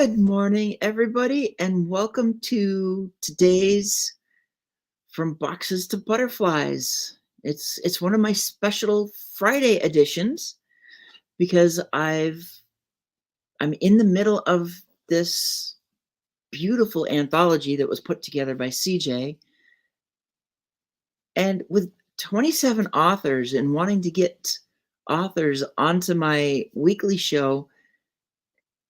Good morning, everybody, and welcome to today's From Boxes to Butterflies. It's one of my special Friday editions because I'm in the middle of this beautiful anthology that was put together by CJ, and with 27 authors and wanting to get authors onto my weekly show,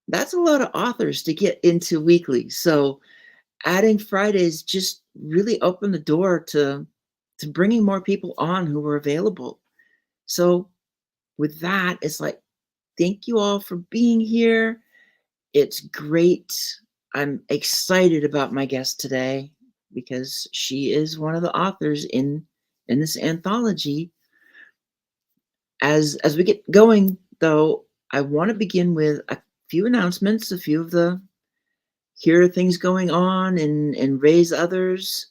that's a lot of authors to get into weekly. So adding Fridays just really opened the door to bringing more people on who were available. So with that, it's like, thank you all for being here. It's great. I'm excited about my guest today because she is one of the authors in this anthology. As we get going, though, I want to begin with a few announcements, a few of the here are things going on and raise others.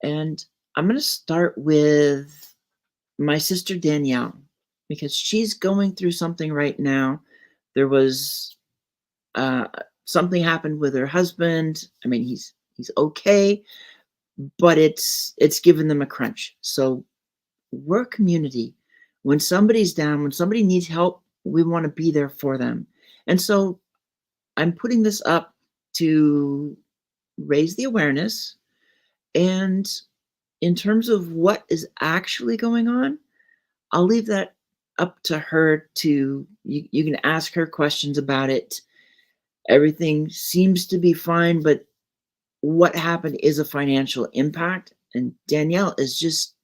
And I'm going to start with my sister Danielle because she's going through something right now. There was uh, something happened with her husband. I mean, he's okay, but it's given them a crunch. So we're a community. When somebody's down, when somebody needs help, we want to be there for them. And so I'm putting this up to raise the awareness. And in terms of what is actually going on, I'll leave that up to her to you can ask her questions about it. Everything seems to be fine, but what happened is a financial impact. And Danielle is just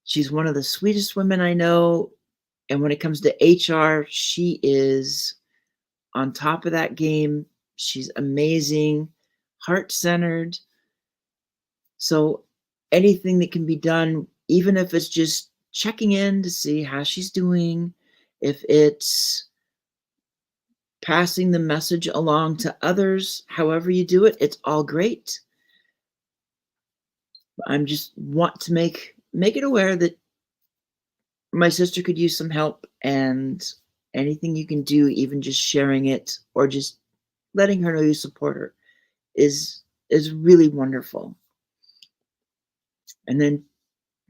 she's one of the sweetest women I know. And when it comes to HR, she is on top of that game. She's amazing, heart-centered. So anything that can be done, even if it's just checking in to see how she's doing, if it's passing the message along to others, however you do it, it's all great. I'm just want to make it aware that my sister could use some help, and anything you can do, even just sharing it or just letting her know you support her is really wonderful. And then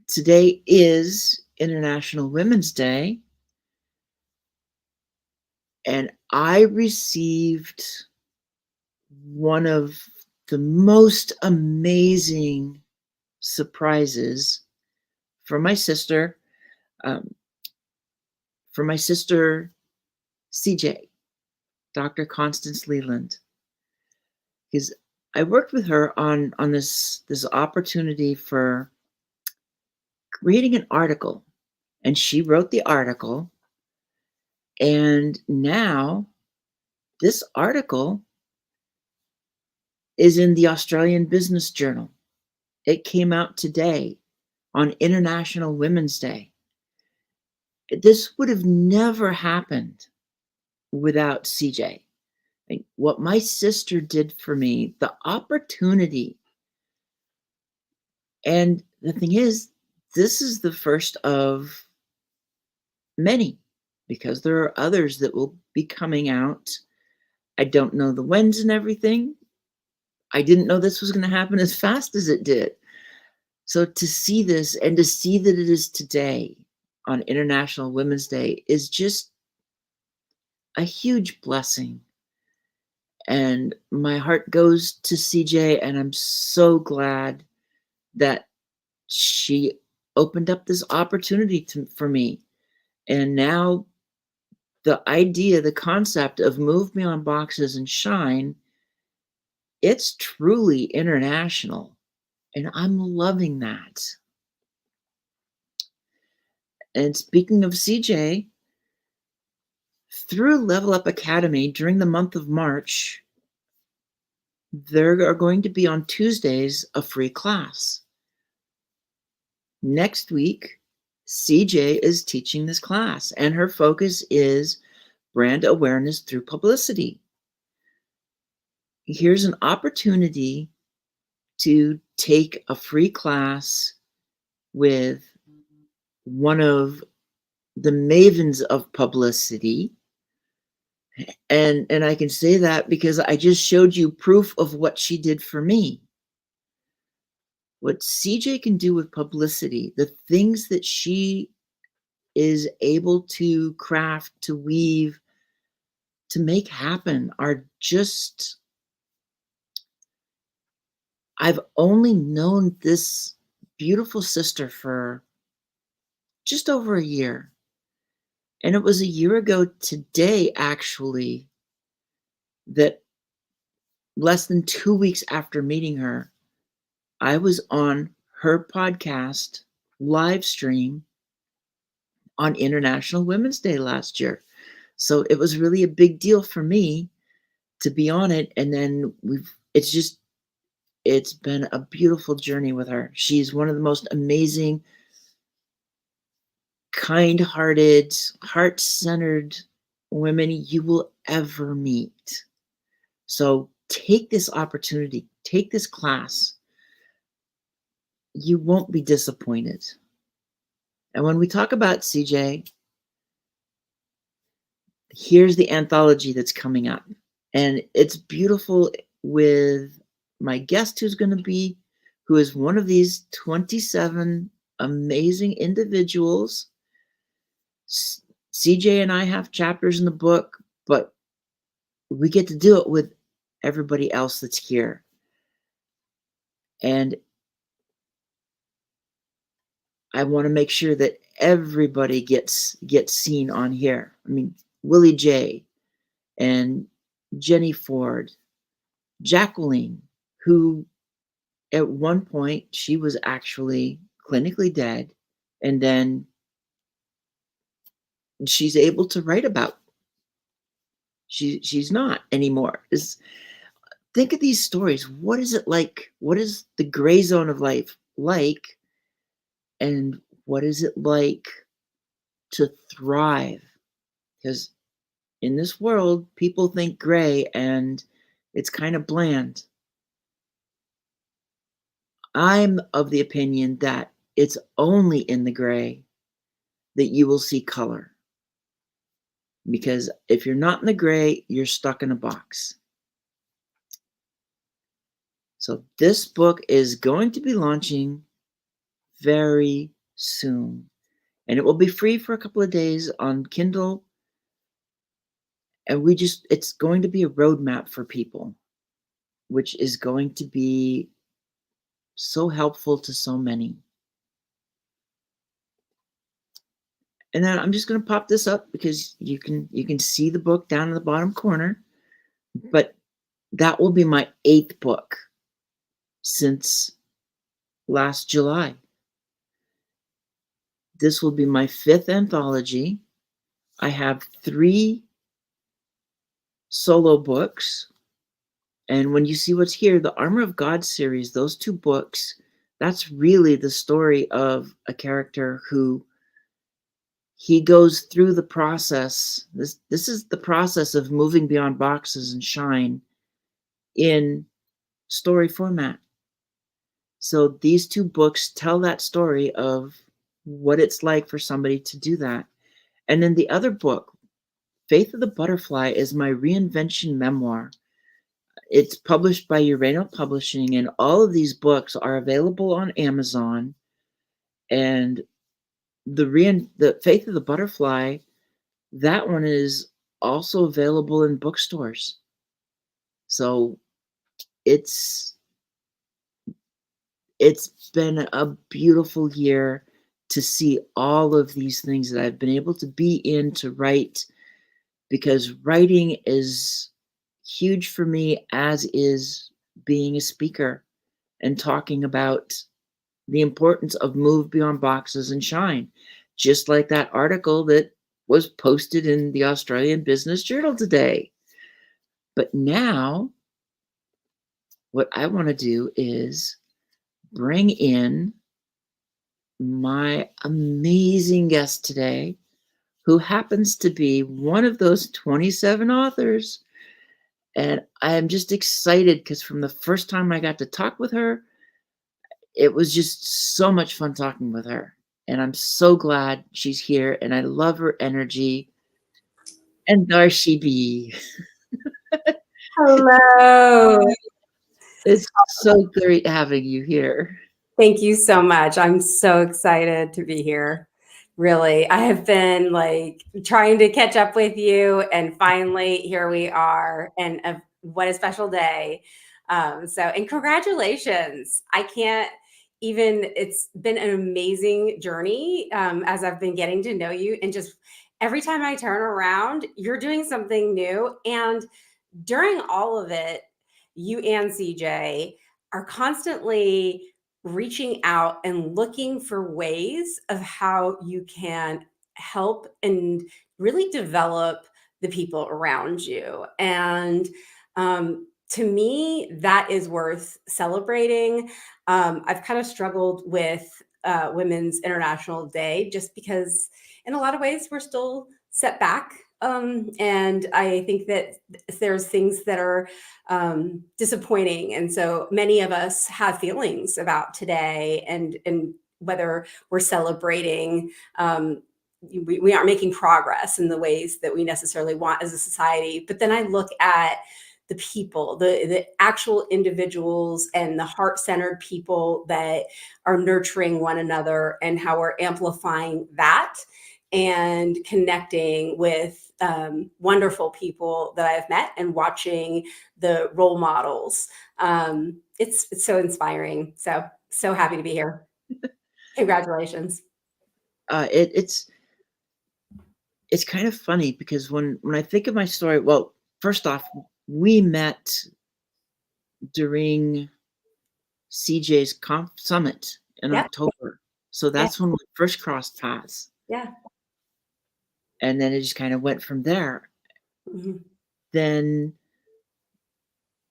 today is International Women's Day, and I received one of the most amazing surprises from my sister, um, from my sister CJ, Dr. Constance Leland, because I worked with her on this opportunity for creating an article, and she wrote the article, and now this article is in the Australian Business Journal. It came out today on International Women's Day. This would have never happened without CJ. Like, what my sister did for me, the opportunity. And the thing is, this is the first of many because there are others that will be coming out. I don't know the whens and everything. I didn't know this was going to happen as fast as it did. So to see this and to see that it is today on International Women's Day is just a huge blessing. And my heart goes to CJ, and I'm so glad that she opened up this opportunity for me. And now the idea, the concept of Move Beyond Boxes and Shine, it's truly international. And I'm loving that. And speaking of CJ, through Level Up Academy during the month of March, there are going to be on Tuesdays a free class. Next week, CJ is teaching this class, and her focus is brand awareness through publicity. Here's an opportunity to take a free class with one of the mavens of publicity And I can say that because I just showed you proof of what she did for me. What CJ can do with publicity, the things that she is able to craft, to weave, to make happen are just, I've only known this beautiful sister for just over a year. And it was a year ago today, actually, that less than 2 weeks after meeting her, I was on her podcast live stream on International Women's Day last year. So it was really a big deal for me to be on it. And then it's been a beautiful journey with her. She's one of the most amazing, kind-hearted, heart-centered women you will ever meet. So take this opportunity, take this class. You won't be disappointed. And when we talk about CJ, here's the anthology that's coming up. And it's beautiful with my guest who is one of these 27 amazing individuals. CJ and I have chapters in the book, but we get to do it with everybody else that's here. And I want to make sure that everybody gets seen on here. I mean, Willie J and Jenny Ford, Jacqueline, who at one point she was actually clinically dead, and then she's able to write about. She's not anymore. Think of these stories. What is it like? What is the gray zone of life like? And what is it like to thrive? Because in this world, people think gray and it's kind of bland. I'm of the opinion that it's only in the gray that you will see color. Because if you're not in the gray, you're stuck in a box. So this book is going to be launching very soon. And it will be free for a couple of days on Kindle. And it's going to be a roadmap for people, which is going to be so helpful to so many. And then I'm just going to pop this up because you can see the book down in the bottom corner. But that will be my 8th book since last July. This will be my 5th anthology. I have 3 solo books. And when you see what's here, the Armor of God series, those 2 books, that's really the story of a character who he goes through the process. This is the process of moving beyond boxes and shine in story format. So these 2 books tell that story of what it's like for somebody to do that. And then the other book, Faith of the Butterfly, is my reinvention memoir. It's published by Urano Publishing, and all of these books are available on Amazon. And the Faith of the Butterfly, that one is also available in bookstores. So it's been a beautiful year to see all of these things that I've been able to be in to write, because writing is huge for me, as is being a speaker and talking about the importance of move beyond boxes and shine. Just like that article that was posted in the Australian Business Journal today. But now, what I want to do is bring in my amazing guest today, who happens to be one of those 27 authors. And I'm just excited because from the first time I got to talk with her, it was just so much fun talking with her. And I'm so glad she's here, and I love her energy. And there she be. Hello. It's so great having you here. Thank you so much. I'm so excited to be here. Really, I have been like trying to catch up with you, and finally here we are. And what a special day! And congratulations. I can't even. It's been an amazing journey as I've been getting to know you, and just every time I turn around, you're doing something new. And during all of it, you and CJ are constantly reaching out and looking for ways of how you can help and really develop the people around you. And to me, that is worth celebrating. I've kind of struggled with Women's International Day just because, in a lot of ways, we're still set back. And I think that there's things that are disappointing. And so many of us have feelings about today and whether we're celebrating. We aren't making progress in the ways that we necessarily want as a society. But then I look at the people, the actual individuals and the heart-centered people that are nurturing one another and how we're amplifying that and connecting with wonderful people that I've met and watching the role models. It's so inspiring. So happy to be here. Congratulations. It's kind of funny because when I think of my story, well, first off, we met during CJ's Conf Summit in Yeah, October. So yeah, that's when we first crossed paths. yeah. And then it just kind of went from there. Mhm. Then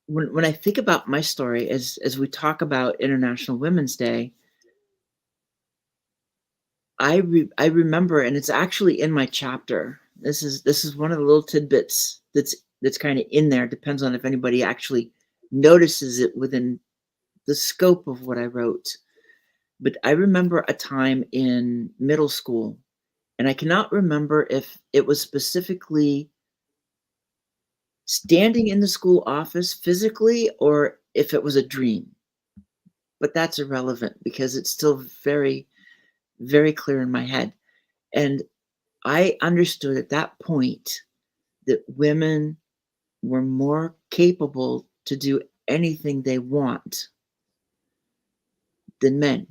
when I think about my story, as we talk about International Women's Day, I remember, and it's actually in my chapter. This is one of the little tidbits that's kind of in there. Depends on if anybody actually notices it within the scope of what I wrote. But I remember a time in middle school, and I cannot remember if it was specifically standing in the school office physically or if it was a dream. But that's irrelevant because it's still very, very clear in my head. And I understood at that point that women were more capable to do anything they want than men.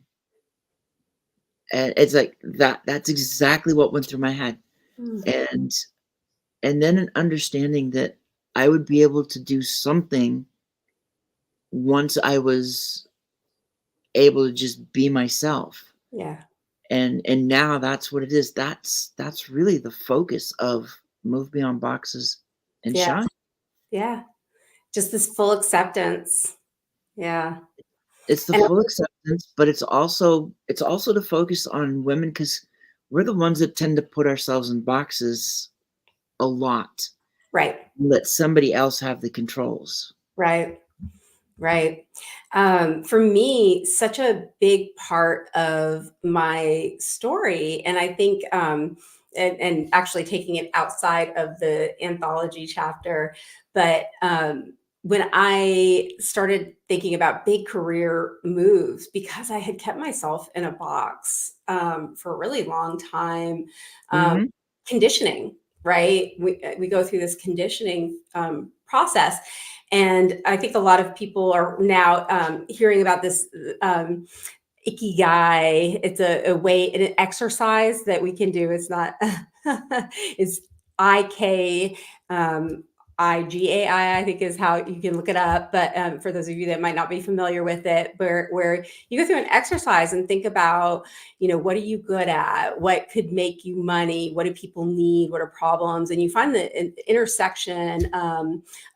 And it's like that's exactly what went through my head. Mm. And then an understanding that I would be able to do something once I was able to just be myself. Yeah, And now that's what it is. That's really the focus of Move Beyond Boxes and yeah, Shine. yeah. Just this full acceptance. Yeah. It's the And full acceptance, but it's also to focus on women because we're the ones that tend to put ourselves in boxes a lot. right, Let somebody else have the controls. right. Right. For me, such a big part of my story, and I think, and actually taking it outside of the anthology chapter, but when I started thinking about big career moves, because I had kept myself in a box for a really long time, um, Mhm. conditioning, right? We go through this conditioning process. And I think a lot of people are now hearing about this ikigai. It's a way, an exercise that we can do. It's not, it's IK. IGAI, I think is how you can look it up. But for those of you that might not be familiar with it, where you go through an exercise and think about, what are you good at? What could make you money? What do people need? What are problems? And you find the intersection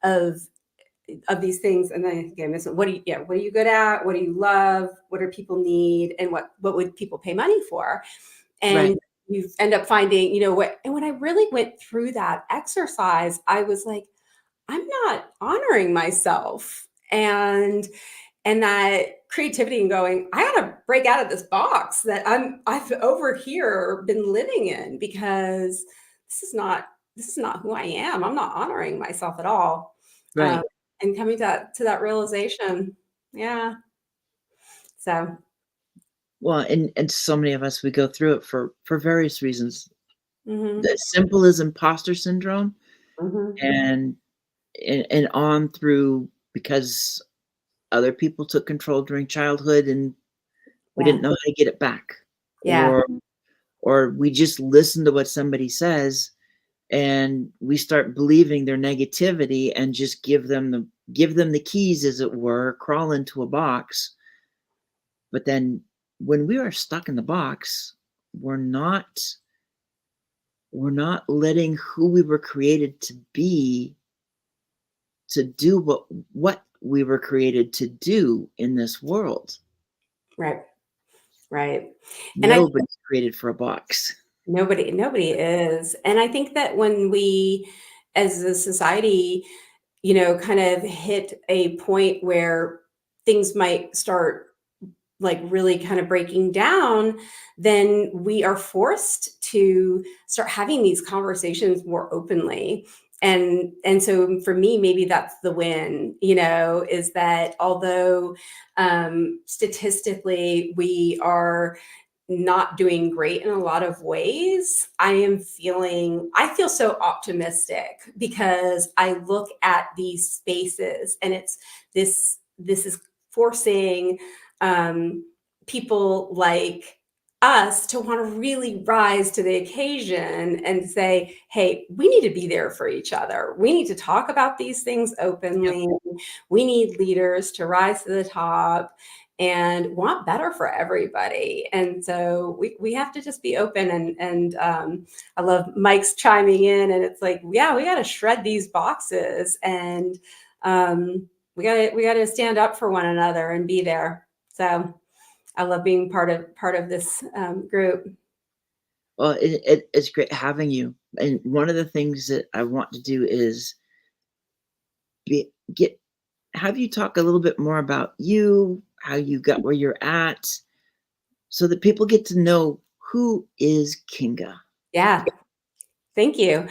of these things. And then again, what are you good at? What do you love? What do people need? And what would people pay money for? Right. And you end up finding, what, and when I really went through that exercise, I was like, I'm not honoring myself. And that creativity and going, I gotta break out of this box that I've over here been living in, because this is not who I am. I'm not honoring myself at all. Um, Right. and coming to that realization. Yeah. So, Well, and so many of us, we go through it for various reasons. mhm, The simple as imposter syndrome mhm. and and on through because other people took control during childhood and we didn't Yeah. know how to get it back. Yeah. Or we just listen to what somebody says and we start believing their negativity and just give them the keys, as it were, crawl into a box. But then when we are stuck in the box, we're not we're not letting who we were created to be, to do what we were created to do in this world. Right. Right. And I Nobody's created for a box. nobody is. And I think that when we as a society, kind of hit a point where things might start like really kind of breaking down, then we are forced to start having these conversations more openly. And so for me, maybe that's the win, is that although statistically we are not doing great in a lot of ways, I feel so optimistic because I look at these spaces and it's this is forcing um, people like us to want to really rise to the occasion and say, hey, we need to be there for each other. We need to talk about these things Yep. openly. We need leaders to rise to the top and want better for everybody. And so we have to just be open and I love Mike's chiming in and it's like, yeah, we got to shred these boxes and we got to stand up for one another and be there. So I love being part of this group. Well, it's great having you. And one of the things that I want to do is be, get have you talk a little bit more about you, how you got where you're at, so that people get to know who is Kinga. Yeah, thank you.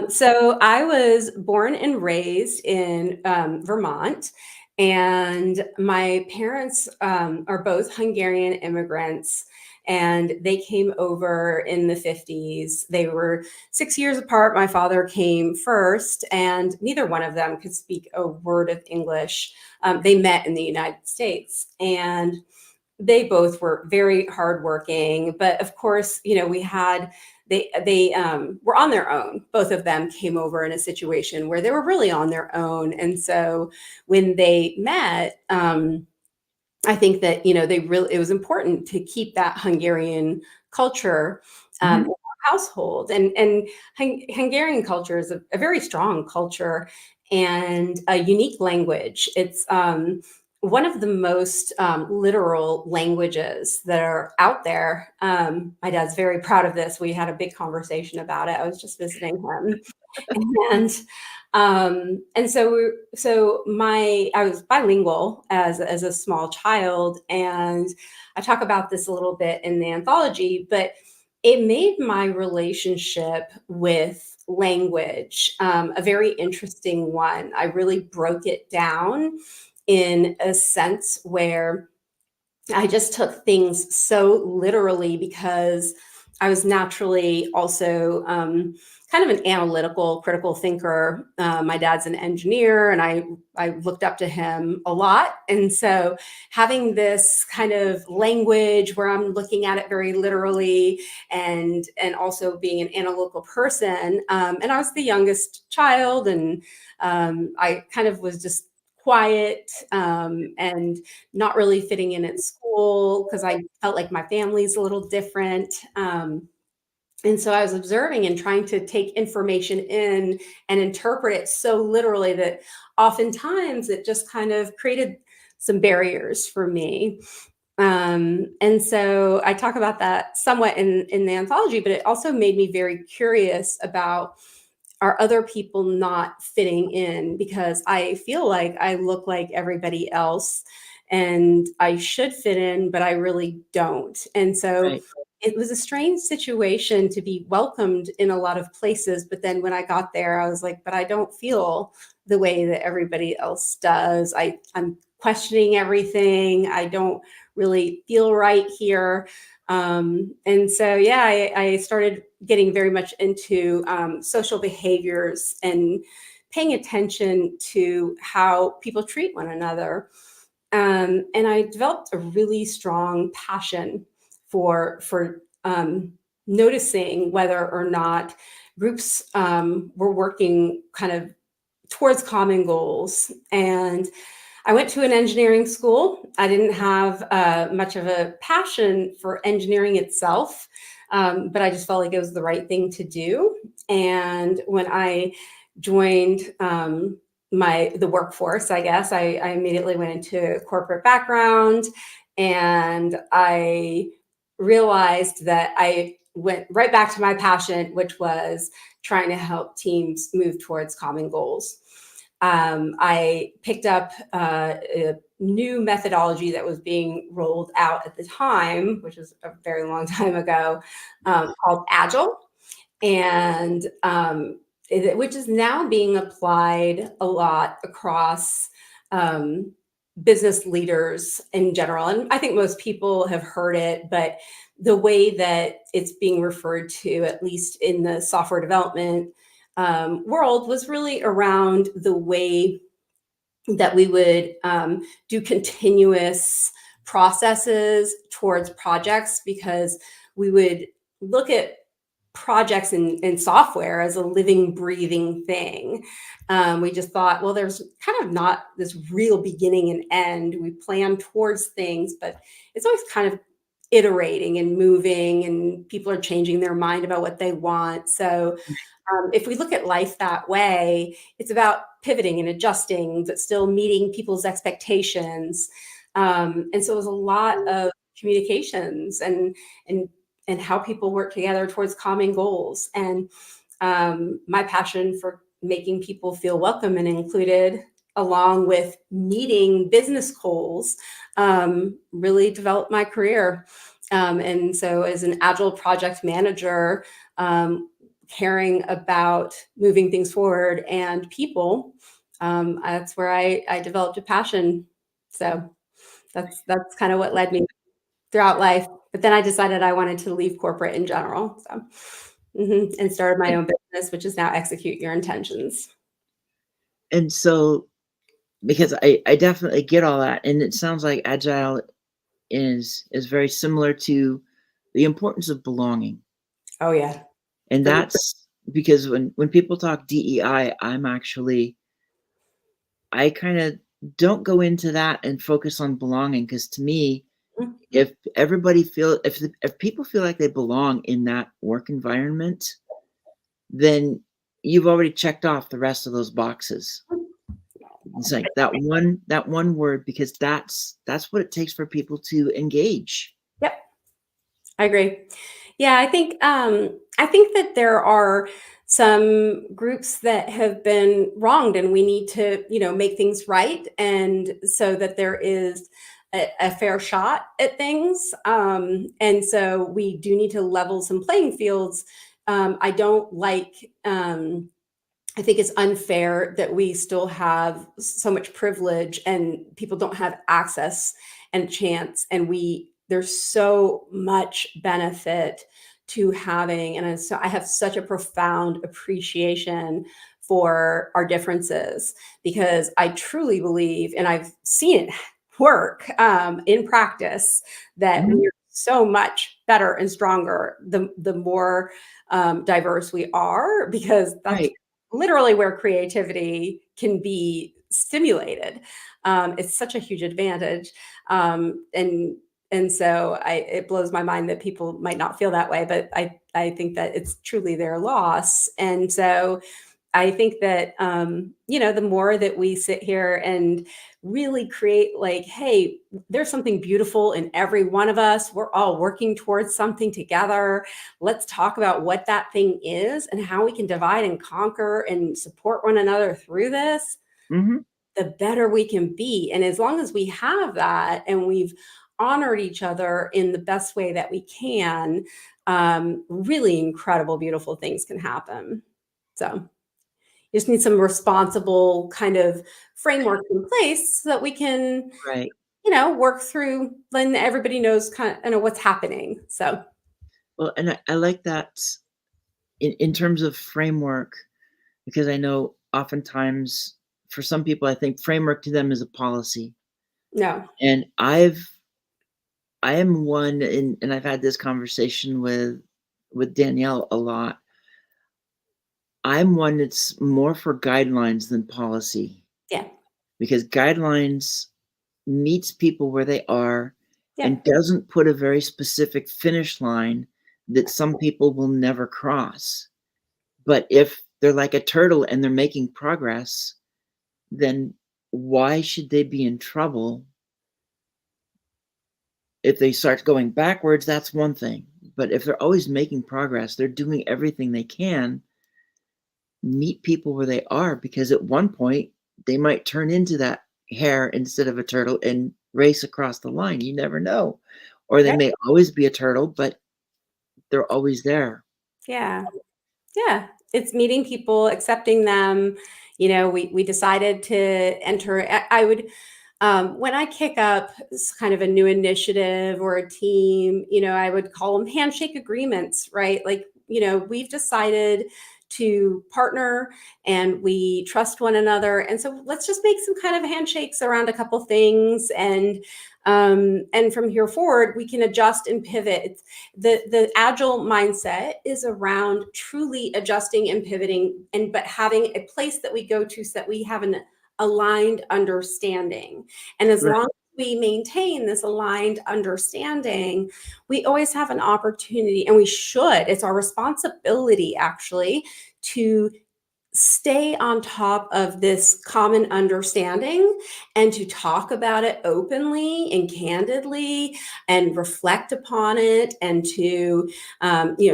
So I was born and raised in Vermont, and my parents are both Hungarian immigrants. And they came over in the 50s. They were 6 years apart. My father came first, and neither one of them could speak a word of English. They met in the United States. And they both were very hardworking, but of course, we had they were on their own. Both of them came over in a situation where they were really on their own, and so when they met, I think that they really it was important to keep that Hungarian culture in Mhm. our household, and Hungarian culture is a very strong culture and a unique language. It's one of the most literal languages that are out there. My dad's very proud of this. We had a big conversation about it. I was just visiting him, and so my I was bilingual as a small child, and I talk about this a little bit in the anthology, but it made my relationship with language a very interesting one. I really broke it down in a sense where I just took things so literally because I was naturally also kind of an analytical, critical thinker. My dad's an engineer, and I looked up to him a lot. And so, having this kind of language where I'm looking at it very literally, and also being an analytical person, and I was the youngest child, and I kind of was just quiet and not really fitting in at school because I felt like my family's a little different. And so I was observing and trying to take information in and interpret it so literally that oftentimes it just kind of created some barriers for me. And so I talk about that somewhat in the anthology, but it also made me very curious about, are other people not fitting in, because I feel like I look like everybody else and I should fit in, but I really don't. And so Right. it was a strange situation to be welcomed in a lot of places. But then when I got there, I was like, but I don't feel the way that everybody else does. I'm questioning everything. I don't really feel right here. And so, yeah, I started getting very much into social behaviors and paying attention to how people treat one another. And I developed a really strong passion for noticing whether or not groups were working kind of towards common goals. And I went to an engineering school. I didn't have much of a passion for engineering itself, but I just felt like it was the right thing to do. And when I joined the workforce, I guess I immediately went into a corporate background, and I realized that I went right back to my passion, which was trying to help teams move towards common goals. I picked up a new methodology that was being rolled out at the time, which was a very long time ago, called Agile, and which is now being applied a lot across business leaders in general. And I think most people have heard it, but the way that it's being referred to, at least in the software development world, was really around the way that we would do continuous processes towards projects, because we would look at projects in software as a living, breathing thing. We just thought, well, there's kind of not this real beginning and end. We plan towards things, but it's always kind of iterating and moving, and people are changing their mind about what they want. So if we look at life that way, it's about pivoting and adjusting, but still meeting people's expectations. And so it was a lot of communications and and how people work together towards common goals. And my passion for making people feel welcome and included, along with meeting business goals, really developed my career. And so, as an agile project manager, caring about moving things forward and people, that's where I developed a passion. So that's kind of what led me throughout life. But then I decided I wanted to leave corporate in general. So, and started my And own business, which is now Execute Your Intentions. and so because I definitely get all that, and it sounds like agile is very similar to the importance of belonging. Oh yeah. And For that's because when people talk DEI, I kind of don't go into that and focus on belonging, because to me, me. if people feel like they belong in that work environment, then you've already checked off the rest of those boxes. It's like that one word, because that's what it takes for people to engage. Yep, I agree. Yeah, I think that there are some groups that have been wronged, and we need to, make things right, and so that there is a fair shot at things. And so we do need to level some playing fields. I don't like. I think it's unfair that we still have so much privilege and people don't have access and chance. And there's so much benefit to having, and so I have such a profound appreciation for our differences, because I truly believe, and I've seen it work in practice, that Mhm. we're so much better and stronger the more diverse we are, because that's Right. literally where creativity can be stimulated. It's such a huge advantage. And so it blows my mind that people might not feel that way, but I think that it's truly their loss. And so I think that, the more that we sit here and really create, like, hey, there's something beautiful in every one of us. We're all working towards something together. Let's talk about what that thing is and how we can divide and conquer and support one another through this, Mhm. the better we can be. And as long as we have that, and we've honored each other in the best way that we can, really incredible, beautiful things can happen. So you just need some responsible kind of framework in place so that we can, Right. work through when everybody knows kind of, what's happening. So Well, and I like that in terms of framework, because I know oftentimes for some people, I think framework to them is a policy. no, And I am one, and I've had this conversation with Danielle a lot. I'm one that's more for guidelines than policy, yeah, because guidelines meets people where they are yeah, and doesn't put a very specific finish line that some people will never cross. But if they're like a turtle and they're making progress, then why should they be in trouble? If they start going backwards, that's one thing. But if they're always making progress, they're doing everything they can, meet people where they are, because at one point they might turn into that hare instead of a turtle and race across the line. You never know. Or they right, may always be a turtle, but they're always there. yeah. Yeah, it's meeting people, accepting them. We decided to enter. I would, when I kick up kind of a new initiative or a team, I would call them handshake agreements, right? Like, we've decided to partner and we trust one another, and so let's just make some kind of handshakes around a couple things, and from here forward we can adjust and pivot. The agile mindset is around truly adjusting and pivoting, but having a place that we go to so that we have an aligned understanding. And as Right. long as we maintain this aligned understanding, we always have an opportunity, and we should, it's our responsibility actually to stay on top of this common understanding and to talk about it openly and candidly and reflect upon it, and to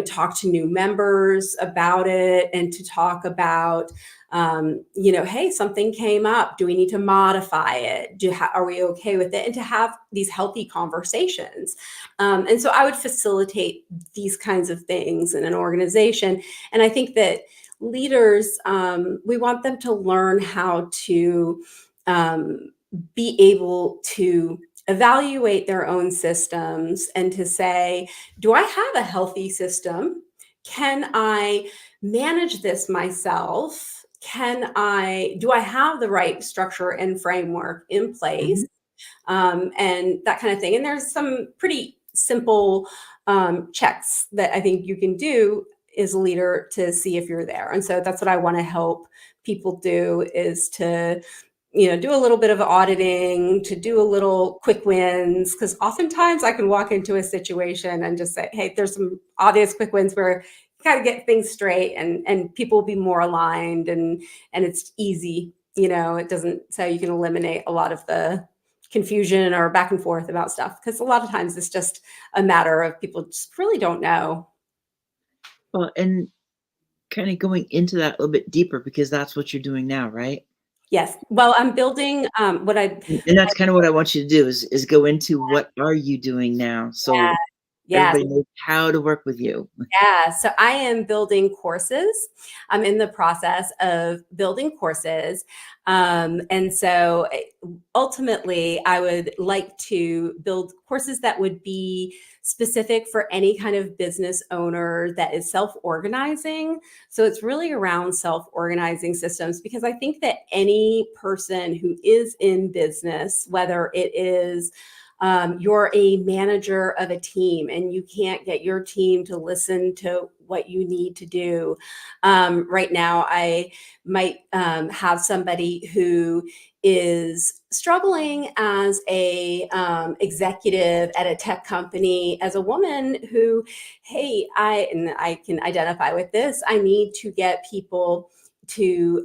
talk to new members about it, and to talk about hey, something came up, do we need to modify it, are we okay with it, and to have these healthy conversations. And so I would facilitate these kinds of things in an organization. And I think that leaders, we want them to learn how to um, be able to evaluate their own systems and to say, do I have a healthy system? Can I manage this myself? Do I have the right structure and framework in place? Mhm. And that kind of thing. And there's some pretty simple checks that I think you can do as a leader to see if you're there. And so that's what I want to help people do, is to do a little bit of auditing, to do a little quick wins, because oftentimes I can walk into a situation and just say, hey, there's some obvious quick wins where you got to get things straight, and people will be more aligned, and it's easy. It doesn't, so you can eliminate a lot of the confusion or back and forth about stuff, because a lot of times it's just a matter of people just really don't know. Well, and kind of going into that a little bit deeper, because that's what you're doing now, right? Yes, well, I'm building what I And that's kind of what I want you to do is go into what are you doing now, yeah, so yeah. everybody knows how to work with you. Yeah, so I am building courses. I'm in the process of building courses. And so ultimately, I would like to build courses that would be specific for any kind of business owner that is self organizing. So it's really around self organizing systems, because I think that any person who is in business, whether it is you're a manager of a team and you can't get your team to listen to what you need to do. Right now, I might have somebody who is struggling as a executive at a tech company, as a woman who, hey, I can identify with this. I need to get people to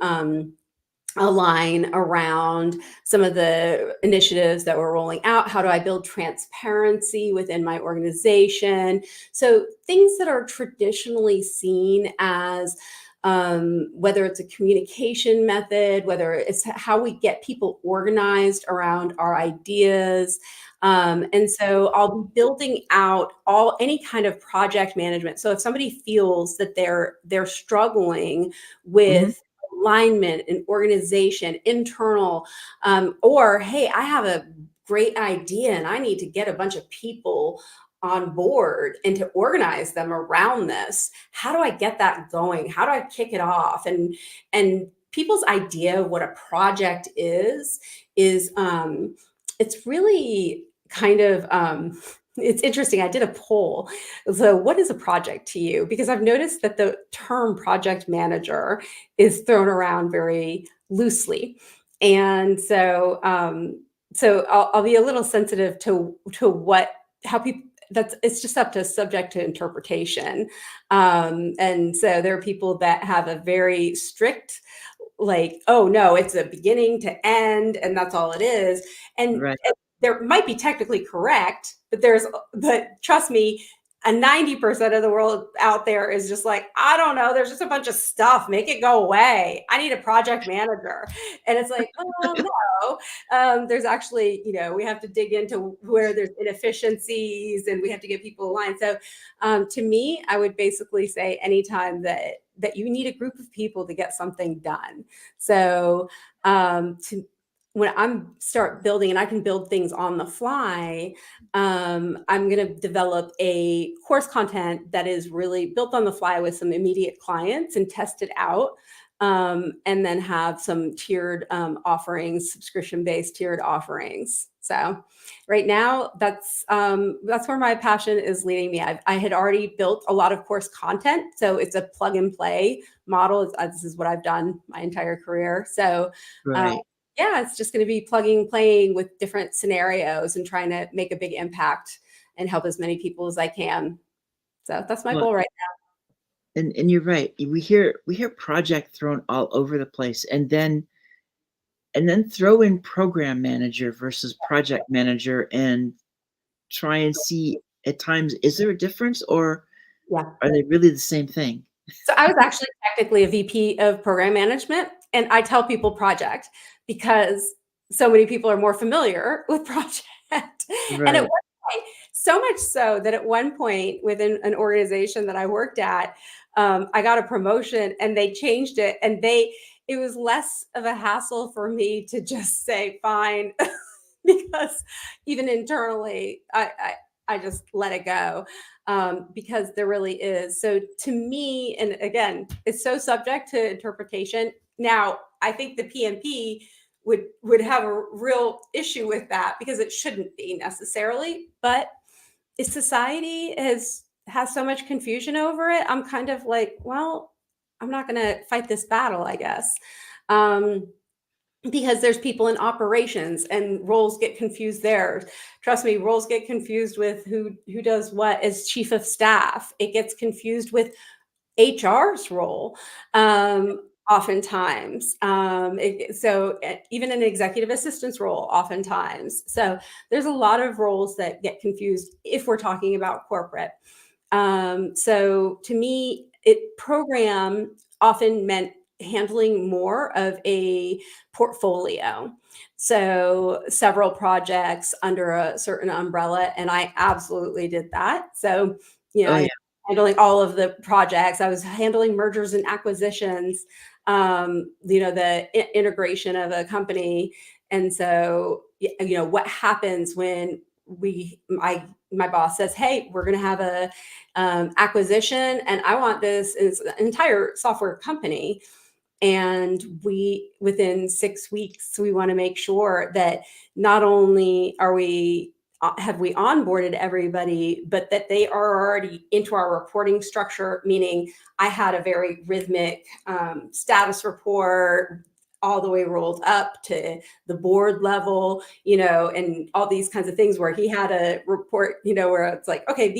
align around some of the initiatives that we're rolling out. How do I build transparency within my organization? So things that are traditionally seen as whether it's a communication method, whether it's how we get people organized around our ideas. And so I'll be building out any kind of project management. So if somebody feels that they're struggling Mhm. with alignment and organization, internal, or hey, I have a great idea and I need to get a bunch of people on board and to organize them around this. How do I get that going? How do I kick it off? And people's idea of what a project is it's really kind of it's interesting. I did a poll. So, what is a project to you? Because I've noticed that the term project manager is thrown around very loosely, and so I'll be a little sensitive to what how people that's it's just up to subject to interpretation. And so there are people that have a very strict, like, oh no, it's a beginning to end, and that's all it is. Right. And there might be technically correct, but trust me, a 90% of the world out there is just like, I don't know, there's just a bunch of stuff, make it go away. I need a project manager. And it's like, oh no, there's actually, we have to dig into where there's inefficiencies and we have to get people aligned. So to me, I would basically say anytime that you need a group of people to get something done. So to when I'm start building, and I can build things on the fly, I'm going to develop a course content that is really built on the fly with some immediate clients and test it out. And then have some tiered offerings, subscription-based tiered offerings. So right now, that's where my passion is leading me. I had already built a lot of course content, so it's a plug and play model. This is what I've done my entire career. So um, Right. yeah, it's just going to be plugging, playing with different scenarios and trying to make a big impact and help as many people as I can. So that's my Well, goal right and you're right. We hear project thrown all over the place, and then throw in program manager versus project manager and try and see at times, is there a difference or now. Yeah. are they really the same thing? So I was actually technically a VP of program management, and I tell people project because so many people are more familiar with project. And at one Right. point, so much so that at one point within an organization that I worked at, I got a promotion and they changed it, and it was less of a hassle for me to just say fine, because even internally, I just let it go, because there really is. So to me, and again, it's so subject to interpretation. Now, I think the PMP would have a real issue with that because it shouldn't be necessarily, but if society has so much confusion over it, I'm kind of like, well, I'm not going to fight this battle, I guess. Um, because there's people in operations and roles get confused there. Trust me, roles get confused with who does what as chief of staff. It gets confused with HR's role, oftentimes. Even an executive assistant's role, oftentimes. So there's a lot of roles that get confused if we're talking about corporate. So to me, it program often meant handling more of a portfolio. So several projects under a certain umbrella, and I absolutely did that. So, Oh, I yeah. handling all of the projects. I was handling mergers and acquisitions, the integration of a company. And so, what happens when my boss says, "Hey, we're going to have a acquisition, and I want this is an entire software company." And within 6 weeks, we want to make sure that not only have we onboarded everybody, but that they are already into our reporting structure, meaning I had a very rhythmic status report all the way rolled up to the board level, and all these kinds of things where he had a report, where it's like, okay,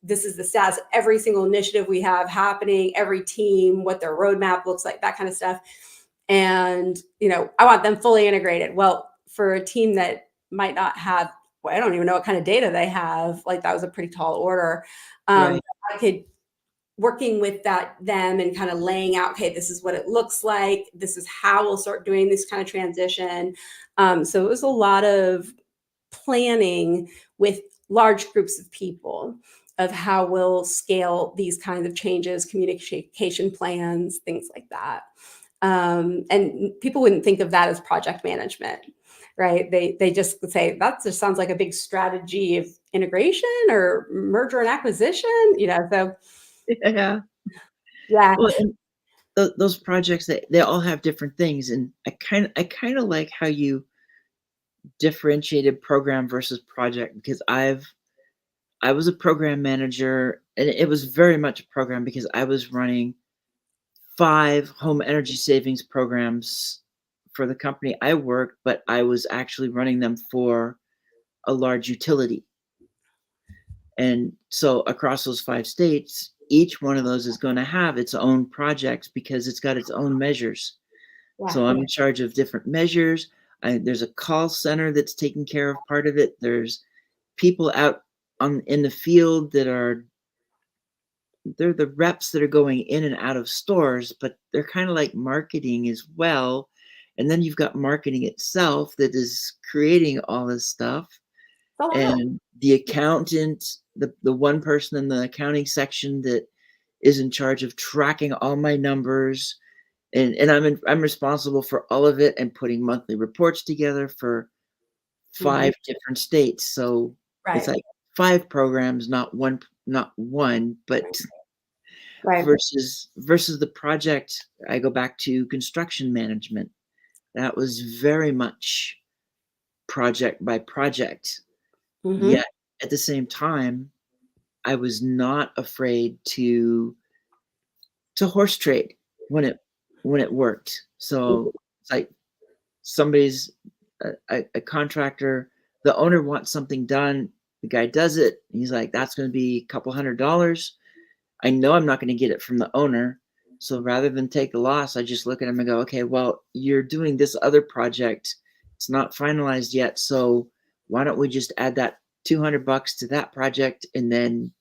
this is the status of every single initiative we have happening, every team, what their roadmap looks like, that kind of stuff. And, I want them fully integrated. Well, for a team that might not have, well, I don't even know what kind of data they have, like that was a pretty tall order. Um, Right. I could working with them and kind of laying out, okay, this is what it looks like. This is how we'll start doing this kind of transition. So it was a lot of planning with large groups of people of how we'll scale these kinds of changes, communication plans, things like that. And people wouldn't think of that as project management, right? They just would say that just sounds like a big strategy of integration or merger and acquisition, So Yeah. yeah, Well, and those projects, they all have different things, and I kinda like how you differentiated program versus project because I was a program manager, and it was very much a program because I was running 5 home energy savings programs for the company I worked, but I was actually running them for a large utility. And so across those 5 states, each one of those is gonna have its own projects because it's got its own measures. yeah, So I'm in charge of different measures. There's a call center that's taking care of part of it. There's people out on in the field that are they're the reps that are going in and out of stores, but they're kind of like marketing as well. And then you've got marketing itself that is creating all this stuff. it's a lot. And the accountant, the one person in the accounting section that is in charge of tracking all my numbers, and I'm responsible for all of it and putting monthly reports together for Mhm. 5 different states. So it's Right, like 5 programs, not one, but right. versus the project. I go back to construction management. That was very much project by project. Hmm. Yet at the same time, I was not afraid to horse trade when it worked. So it's like somebody's a contractor, the owner wants something done, the guy does it, he's like, that's going to be a couple $100. I know I'm not going to get it from the owner. So rather than take the loss, I just look at him and go, okay, well, you're doing this other project. It's not finalized yet. So why don't we just add that $200 to that project and then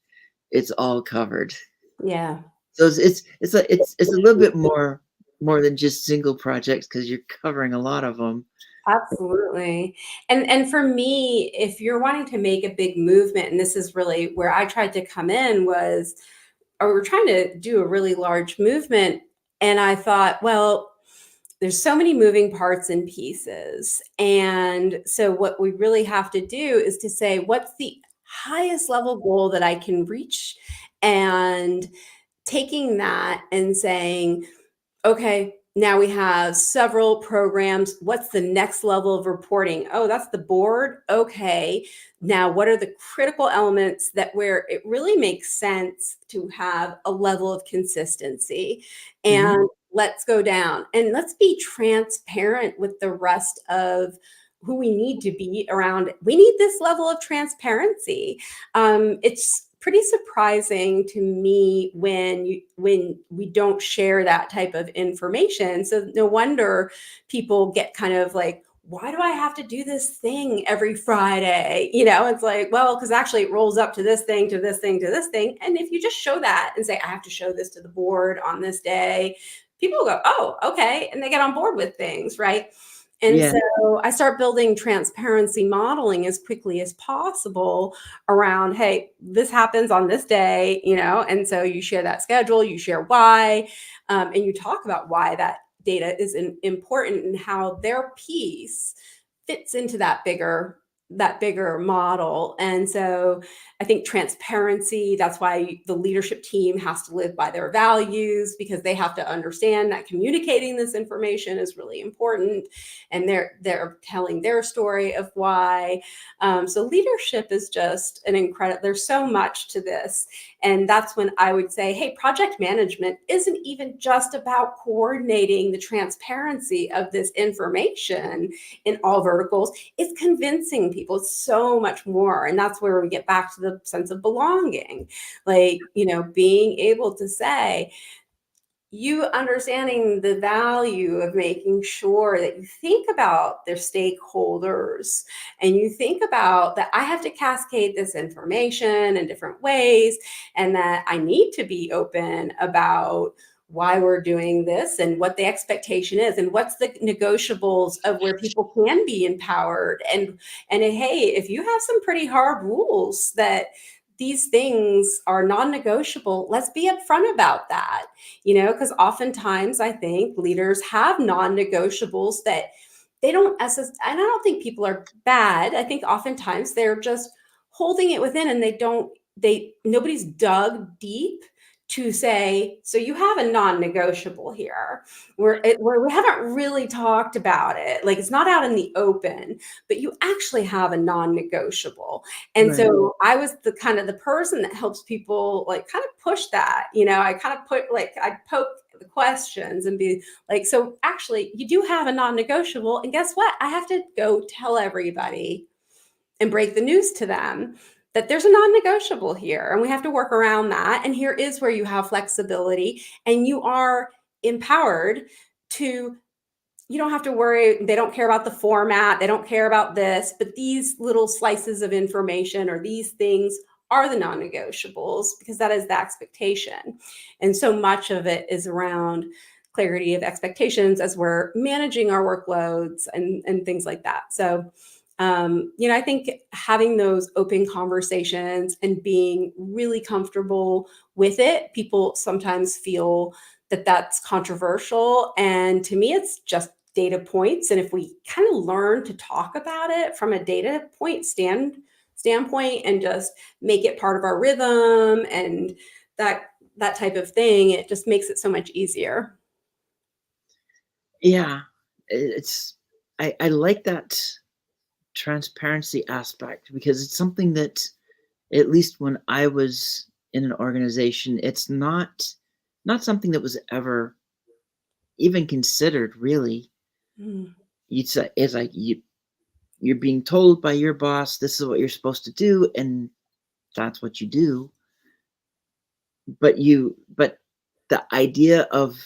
it's all covered. Yeah. So it's a little bit more than just single projects because you're covering a lot of them. Absolutely. And for me, if you're wanting to make a big movement, and this is really where I tried to come in was, or we're trying to do a really large movement. And I thought, well, there's so many moving parts and pieces. And so what we really have to do is to say, what's the highest level goal that I can reach? And taking that and saying, okay, now we have several programs. What's the next level of reporting? Oh, that's the board. Okay. Now, what are the critical elements that where it really makes sense to have a level of consistency? Mhm. And let's go down and let's be transparent with the rest of who we need to be around. We need this level of transparency. It's pretty surprising to me when we don't share that type of information. So no wonder people get kind of like, why do I have to do this thing every Friday? It's like, well, because actually it rolls up to this thing, to this thing, to this thing. And if you just show that and say, I have to show this to the board on this day, people go, oh, okay. And they get on board with things, right? And Yeah. so I start building transparency modeling as quickly as possible around, hey, this happens on this day, and so you share that schedule, you share why, and you talk about why that data is important and how their piece fits into that bigger model. And so I think transparency, that's why the leadership team has to live by their values, because they have to understand that communicating this information is really important, and they're telling their story of why. So leadership is just an incredible, there's so much to this. And that's when I would say, hey, project management isn't even just about coordinating the transparency of this information in all verticals. It's convincing people. It's so much more. And that's where we get back to the sense of belonging. Like, being able to say, you understanding the value of making sure that you think about their stakeholders and you think about that I have to cascade this information in different ways and that I need to be open about why we're doing this and what the expectation is and what's the negotiables of where people can be empowered and hey, if you have some pretty hard rules that these things are non-negotiable, let's be upfront about that, because oftentimes I think leaders have non-negotiables that they don't assess, and I don't think people are bad. I think oftentimes they're just holding it within and nobody's dug deep to say, so you have a non-negotiable here where we haven't really talked about it. Like it's not out in the open, but you actually have a non-negotiable. And Right. so I was the kind of the person that helps people like kind of push that, I kind of I poke the questions and be like, so actually you do have a non-negotiable. And guess what? I have to go tell everybody and break the news to them that there's a non-negotiable here and we have to work around that. And here is where you have flexibility and you are empowered to you don't have to worry. They don't care about the format. They don't care about this, but these little slices of information or these things are the non-negotiables because that is the expectation. And so much of it is around clarity of expectations as we're managing our workloads and things like that. So, I think having those open conversations and being really comfortable with it, people sometimes feel that that's controversial. And to me, it's just data points. And if we kind of learn to talk about it from a data point standpoint and just make it part of our rhythm and that type of thing, it just makes it so much easier. Yeah. It's I like that transparency aspect because it's something that, at least when I was in an organization, it's not something that was ever even considered really. Mm. It's like you're being told by your boss this is what you're supposed to do, and that's what you do. But the idea of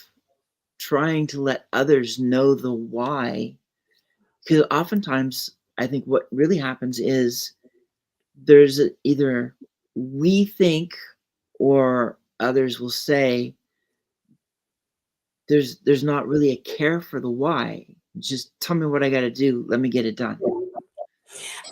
trying to let others know the why, because oftentimes I think what really happens is either we think or others will say there's not really a care for the why. Just tell me what I got to do. Let me get it done.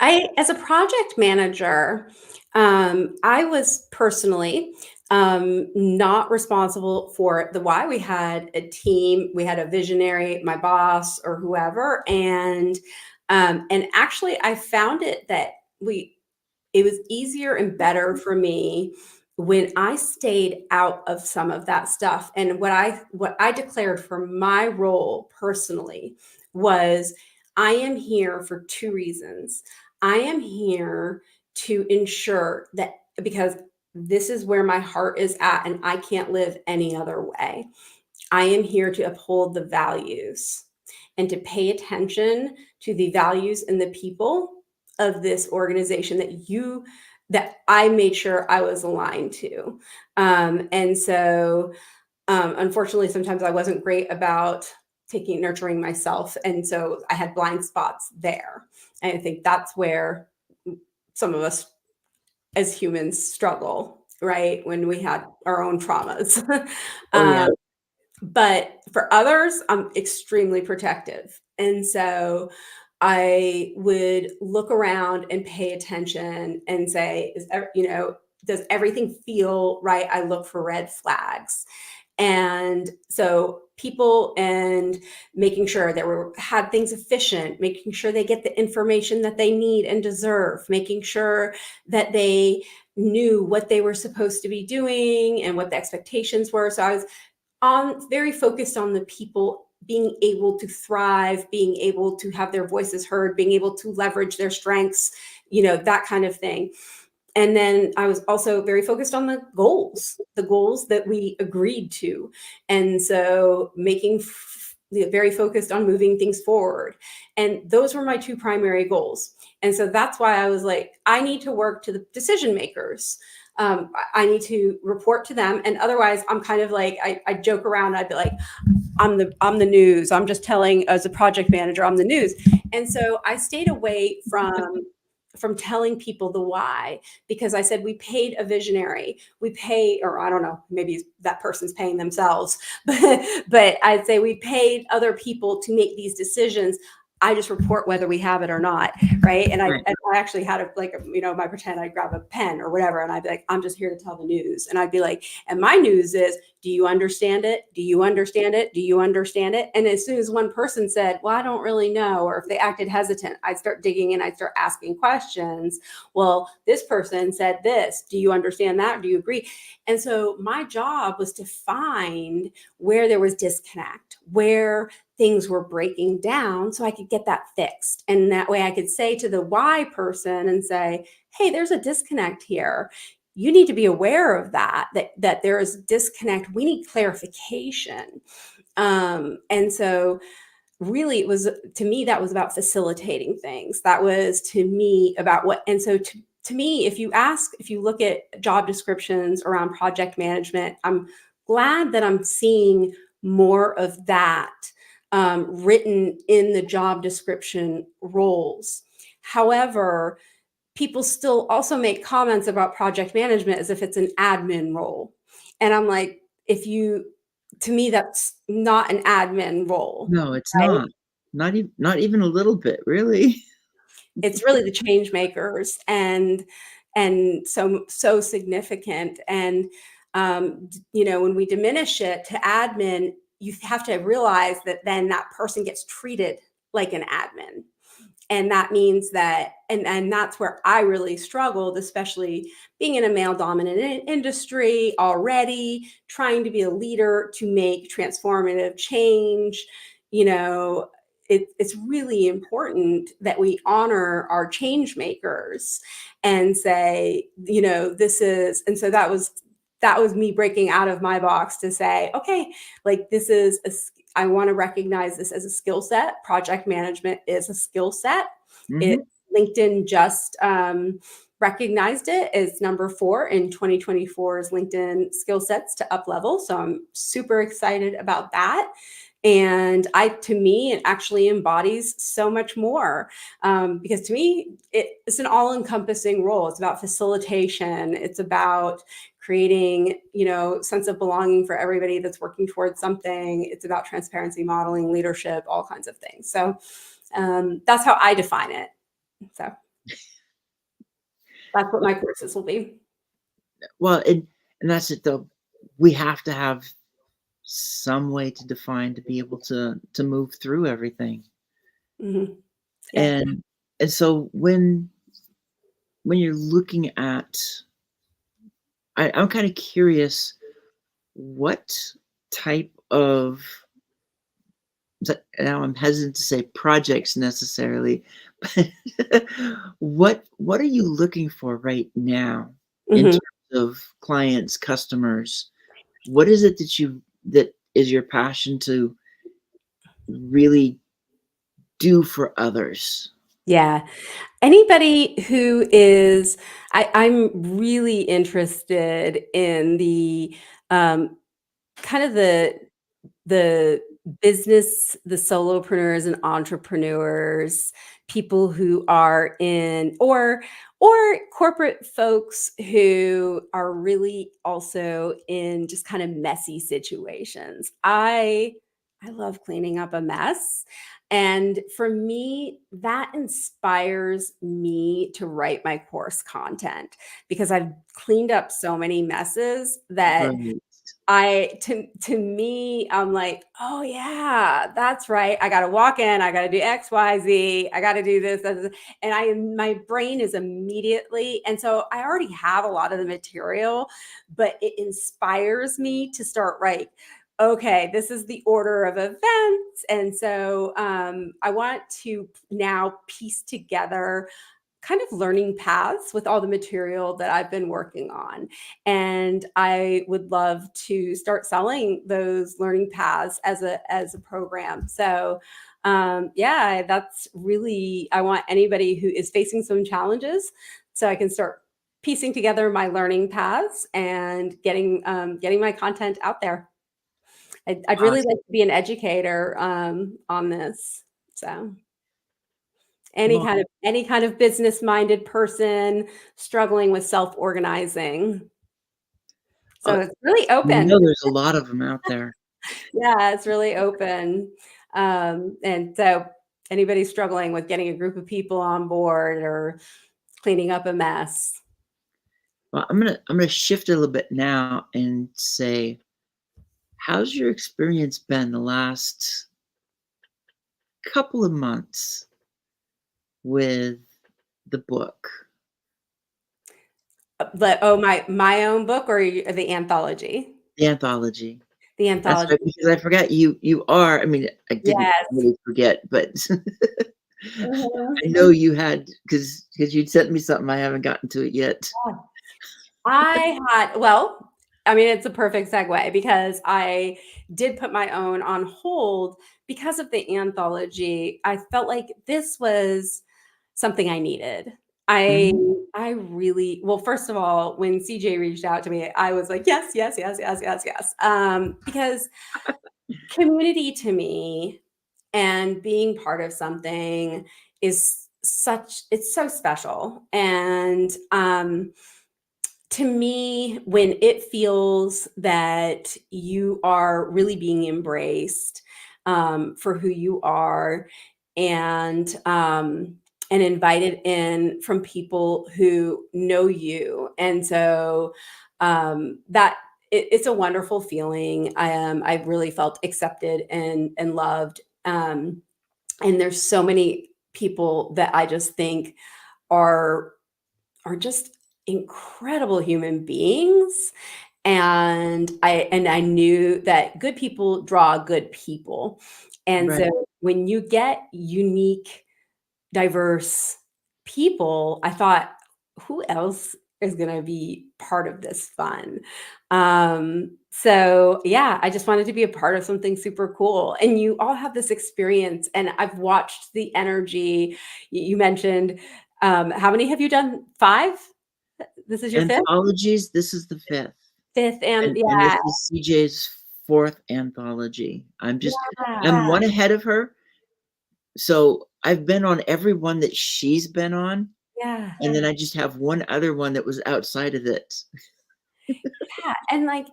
As a project manager, I was personally not responsible for the why. We had a team, we had a visionary, my boss or whoever, and actually, I found it that it was easier and better for me when I stayed out of some of that stuff. And what I declared for my role personally was I am here for two reasons. I am here to ensure that because this is where my heart is at and I can't live any other way. I am here to uphold the values and to pay attention to the values and the people of this organization that I made sure I was aligned to. And so unfortunately, sometimes I wasn't great about nurturing myself. And so I had blind spots there. And I think that's where some of us as humans struggle, right? When we had our own traumas. Oh yeah. um, but for others, I'm extremely protective. And so I would look around and pay attention and say, does everything feel right? I look for red flags. And so people and making sure that we had things efficient, making sure they get the information that they need and deserve, making sure that they knew what they were supposed to be doing and what the expectations were. So I was very focused on the people being able to thrive, being able to have their voices heard, being able to leverage their strengths, that kind of thing. And then I was also very focused on the goals that we agreed to. And so very focused on moving things forward. And those were my two primary goals. And so that's why I was like, I need to work to the decision makers. I need to report to them. And otherwise I'm kind of like, I joke around. I'd be like, I'm the news. I'm just telling, as a project manager, I'm the news. And so I stayed away from telling people the why, because I said we paid a visionary. We pay, or I don't know, maybe that person's paying themselves, but I'd say we paid other people to make these decisions. I just report whether we have it or not, right? And Right. I actually had my pretend I'd grab a pen or whatever, and I'd be like, I'm just here to tell the news, and I'd be like, and my news is, do you understand it? Do you understand it? Do you understand it? And as soon as one person said, well, I don't really know, or if they acted hesitant, I'd start digging in, I'd start asking questions. Well, this person said this. Do you understand that? Do you agree? And so my job was to find where there was disconnect, where things were breaking down, so I could get that fixed. And that way I could say to the why person and say, hey, there's a disconnect here. You need to be aware of that there is a disconnect. We need clarification. And so really it was, to me, that was about facilitating things. That was to me about what, and so to me, if you look at job descriptions around project management, I'm glad that I'm seeing more of that written in the job description roles. However, people still also make comments about project management as if it's an admin role. And I'm like, to me, that's not an admin role, No, it's right? not. Not even a little bit, really. It's really the change makers, and so significant. And when we diminish it to admin, you have to realize that then that person gets treated like an admin. And that means that, and that's where I really struggled, especially being in a male dominant industry already, trying to be a leader to make transformative change. you know it's really important that we honor our change makers and say, this is, and so that was me breaking out of my box to say, okay, like I want to recognize this as a skill set. Project management is a skill set. It Mhm. LinkedIn just recognized it as number 4 in 2024's LinkedIn skill sets to up level. So I'm super excited about that. And to me, it actually embodies so much more, because to me, it's an all-encompassing role. It's about facilitation. It's about creating, sense of belonging for everybody that's working towards something. It's about transparency, modeling, leadership, all kinds of things. So that's how I define it. So that's what my courses will be. Well, and that's it though. We have to have some way to define to be able to move through everything. Hmm. Yeah. And so when you're looking at, I'm kind of curious what type of, now I'm hesitant to say projects necessarily, but what are you looking for right now in Hmm. terms of clients, customers? What is it that is your passion to really do for others? Yeah. Anybody who is, I'm really interested in the um, kind of the business, the solopreneurs and entrepreneurs, people who are in, or corporate folks who are really also in just kind of messy situations. I love cleaning up a mess. And for me, that inspires me to write my course content, because I've cleaned up so many messes that Right. to me, I'm like, oh yeah, that's right. I got to walk in, I got to do X, Y, Z. I got to do this, and my brain is immediately. And so I already have a lot of the material, but it inspires me to start okay, this is the order of events. And so I want to now piece together kind of learning paths with all the material that I've been working on. And I would love to start selling those learning paths as a program. So that's really, I want anybody who is facing some challenges, so I can start piecing together my learning paths and getting my content out there. I'd really like Awesome. to be an educator on this. So Well, any kind of business minded person struggling with self organizing. uh, So it's really you open. know there's a lot of them out there. Yeah, it's really open. And so anybody struggling with getting a group of people on board or cleaning up a mess. Well, I'm gonna shift a little bit now and say, how's your experience been the last couple of months with the book, My own book or the anthology? the anthology? The That's anthology. right, because I forgot you are, I mean, I didn't Yes. really forget, but Mhm. I know you had, because you'd sent me something, I haven't gotten to it yet. Well, I mean, it's a perfect segue because I did put my own on hold because of the anthology. I felt like this was something I needed. I Mhm. I really well, first of all, when CJ reached out to me, I was like, yes, yes, yes, yes, yes, yes. Because community to me and being part of something is it's so special. And to me, when it feels that you are really being embraced for who you are and invited in from people who know you, and so that it's a wonderful feeling. I've really felt accepted and loved, and there's so many people that I just think are are just incredible human beings, and I knew that good people draw good people. And Right, so when you get unique, diverse people, I thought, who else is going to be part of this fun? So yeah, I just wanted to be a part of something super cool. And you all have this experience, and I've watched the energy. You mentioned, how many have you done? Five? This is your fifth? anthologies, this is the 5th, Fifth, and and this yeah, is CJ's 4th anthology. I'm yeah, one ahead of her, so I've been on every one that she's been on, yeah, and then I just have one other one that was outside of it. yeah, and like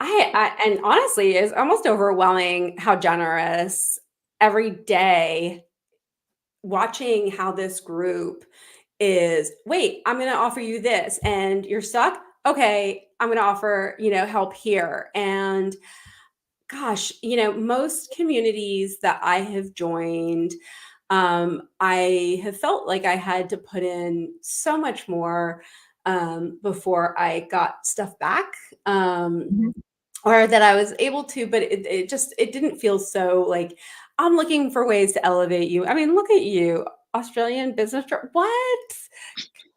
and honestly, it's almost overwhelming how generous every day watching how this group is, "Wait, I'm gonna offer you this, and you're stuck? Okay, I'm gonna offer, help here." And gosh, most communities that I have joined, I have felt like I had to put in so much more before I got stuff back. Mhm. Or that I was able to, but it didn't feel so like I'm looking for ways to elevate you. I mean, look at you, Australian business trip. What?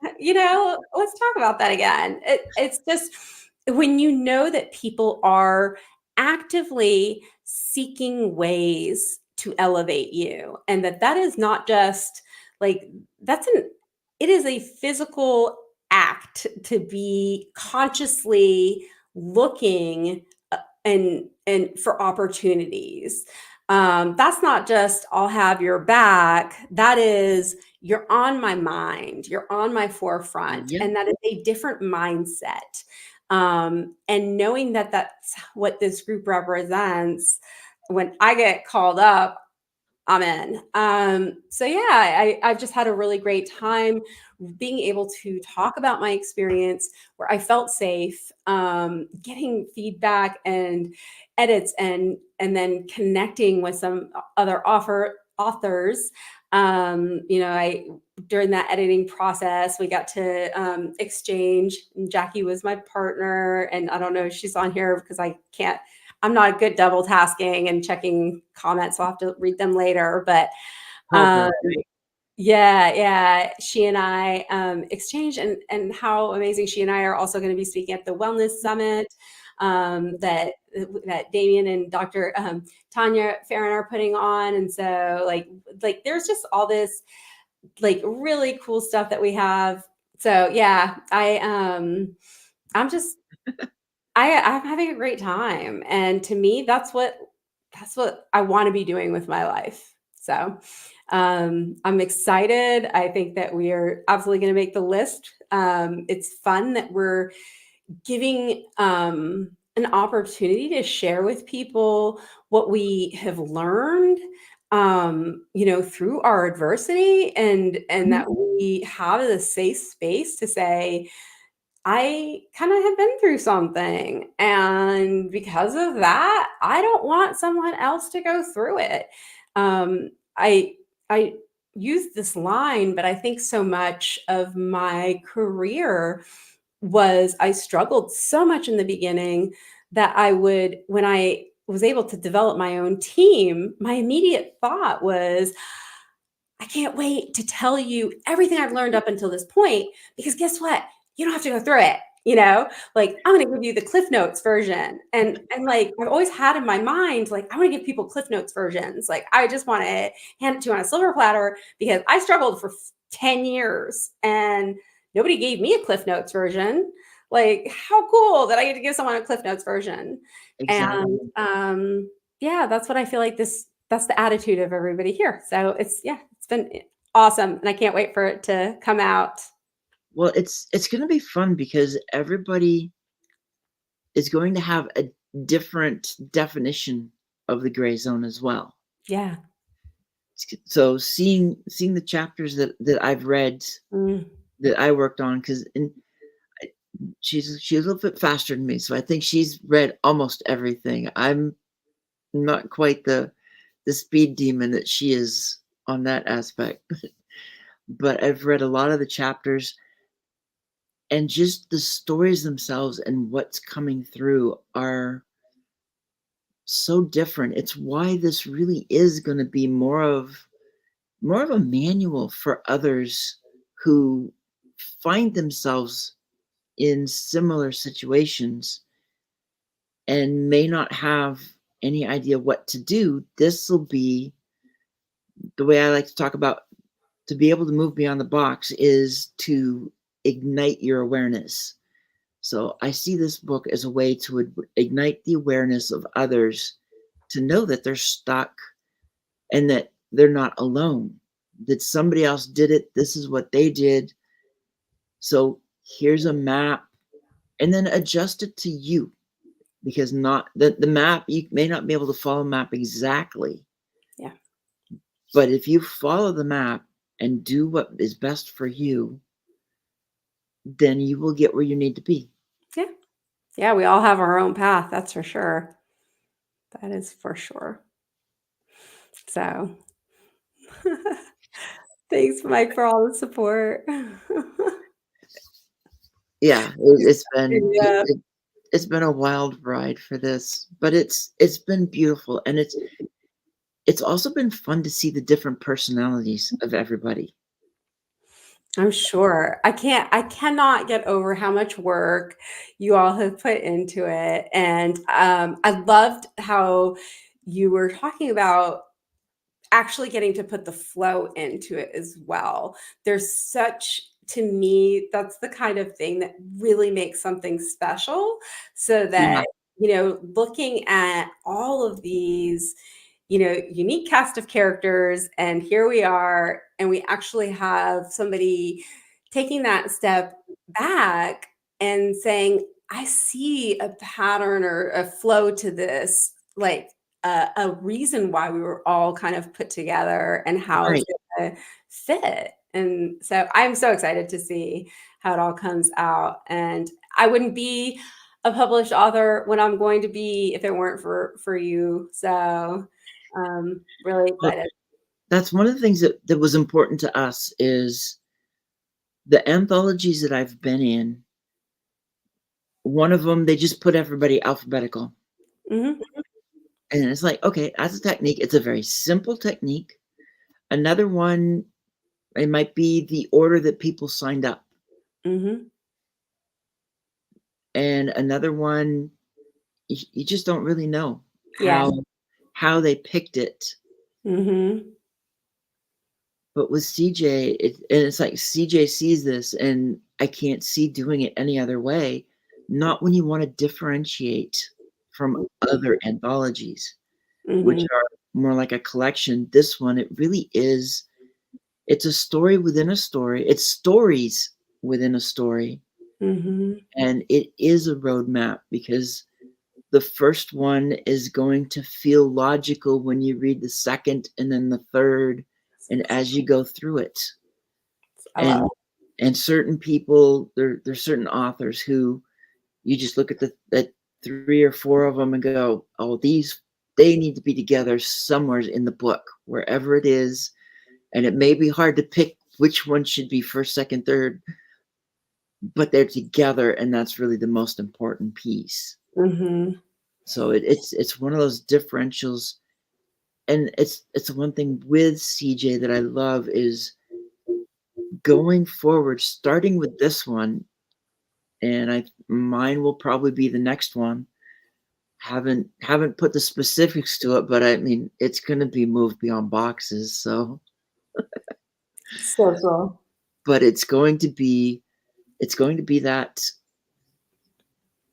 Let's talk about that again. It's just when you know that people are actively seeking ways to elevate you, and that is not just like that's an it is a physical act to be consciously looking and for opportunities. That's not just I'll have your back. That is you're on my mind, you're on my forefront, Yep, and that is a different mindset. And knowing that that's what this group represents, when I get called up, I'm in. So yeah, I've just had a really great time being able to talk about my experience where I felt safe, getting feedback and edits and then connecting with some other authors. I during that editing process, we got to exchange. Jackie was my partner, and I don't know if she's on here because I can't. I'm not good double tasking and checking comments. So I'll have to read them later. But helper, um, right? yeah, yeah. She and I exchanged, and how amazing. She and I are also going to be speaking at the Wellness Summit that Damien and Dr. Tanya Farron are putting on. And so like there's just all this like really cool stuff that we have So yeah, I'm just I'm having a great time, and to me, that's what I wanna be doing with my life. So, I'm excited. I think that we are absolutely gonna make the list. It's fun that we're giving, an opportunity to share with people what we have learned, through our adversity, and Mhm. that we have a safe space to say, I kind of have been through something. And because of that, I don't want someone else to go through it. Um, I, I use this line, but I think so much of my career was I struggled so much in the beginning that when I was able to develop my own team, my immediate thought was, I can't wait to tell you everything I've learned up until this point, because guess what? You don't have to go through it. Like, I'm going to give you the Cliff Notes version. And like, I've always had in my mind, like, I want to give people Cliff Notes versions. Like, I just want to hand it to you on a silver platter, because I struggled for 10 years and nobody gave me a Cliff Notes version. Like, how cool that I get to give someone a Cliff Notes version. And Exactly. yeah, that's what I feel like that's the attitude of everybody here. So it's been awesome, and I can't wait for it to come out. Well, it's gonna be fun because everybody is going to have a different definition of the gray zone as well. Yeah. So seeing the chapters that I've read Mm. that I worked on, because she's a little bit faster than me, so I think she's read almost everything. I'm not quite the speed demon that she is on that aspect, but I've read a lot of the chapters, and just the stories themselves and what's coming through are so different. It's why this really is going to be more of a manual for others who find themselves in similar situations and may not have any idea what to do. This will be the way I like to talk about, to be able to move beyond the box is to ignite your awareness. So I see this book as a way to ignite the awareness of others, to know that they're stuck and that they're not alone, that somebody else did it. This is what they did. So here's a map, and then adjust it to you, because not the map, you may not be able to follow the map exactly, Yeah. but if you follow the map and do what is best for you, then you will get where you need to be. Yeah. Yeah, we all have our own path, that's for sure. That is for sure. So, thanks, Mike, for all the support. Yeah, Yeah. it's been a wild ride for this, but it's been beautiful, and it's also been fun to see the different personalities of everybody. I'm sure. I cannot get over how much work you all have put into it. And I loved how you were talking about actually getting to put the flow into it as well. There's such to me, that's the kind of thing that really makes something special. So Yeah, that, looking at all of these, unique cast of characters, and here we are, and we actually have somebody taking that step back and saying, I see a pattern or a flow to this, like a reason why we were all kind of put together and how it's right. going to fit. And so I'm so excited to see how it all comes out. And I wouldn't be a published author when I'm going to be if it weren't for you. So really Well, excited. that's one of the things that was important to us is the anthologies that I've been in. One of them, they just put everybody alphabetical, Hmm. and it's like, okay, that's a technique. It's a very simple technique. Another one, it might be the order that people signed up, Hmm. and another one, you just don't really know Yeah. how they picked it. Hmm. But with CJ, and it's like CJ sees this, and I can't see doing it any other way. Not when you want to differentiate from other anthologies, which Mhm. are more like a collection. This one, it really is, it's a story within a story. It's stories within a story. Mhm. And it is a roadmap because the first one is going to feel logical when you read the second and then the third, and as you go through it. I love And it. and certain people, there's certain authors who you just look at that three or four of them and go, oh, these, they need to be together somewhere in the book, wherever it is. And it may be hard to pick which one should be first, second, third, but they're together, and that's really the most important piece. Mhm. So it's one of those differentials, and it's one thing with CJ that I love is going forward, starting with this one, and mine will probably be the next one. Haven't put the specifics to it, but I mean it's going to be moved beyond boxes. So, So cool. but it's going to be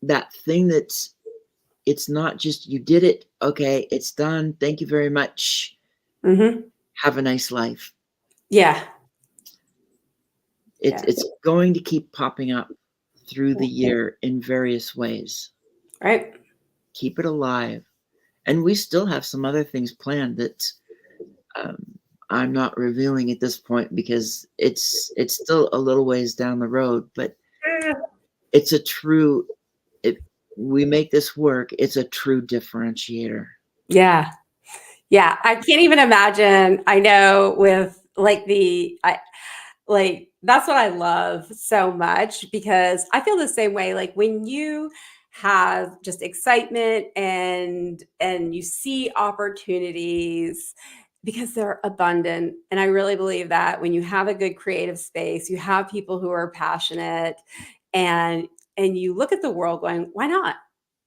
that thing that's, it's not just you did it, okay, it's done. Thank you very much. Mhm. Have a nice life. Yeah. It's Yeah. it's going to keep popping up through the year in various ways. Right. Keep it alive. And we still have some other things planned that um, I'm not revealing at this point because it's still a little ways down the road, but it's a true, it, we make this work. It's a true differentiator. Yeah. Yeah. I can't even imagine. I know with like like that's what I love so much because I feel the same way. Like when you have just excitement and you see opportunities because they're abundant. And I really believe that when you have a good creative space, you have people who are passionate and and you look at the world going, why not?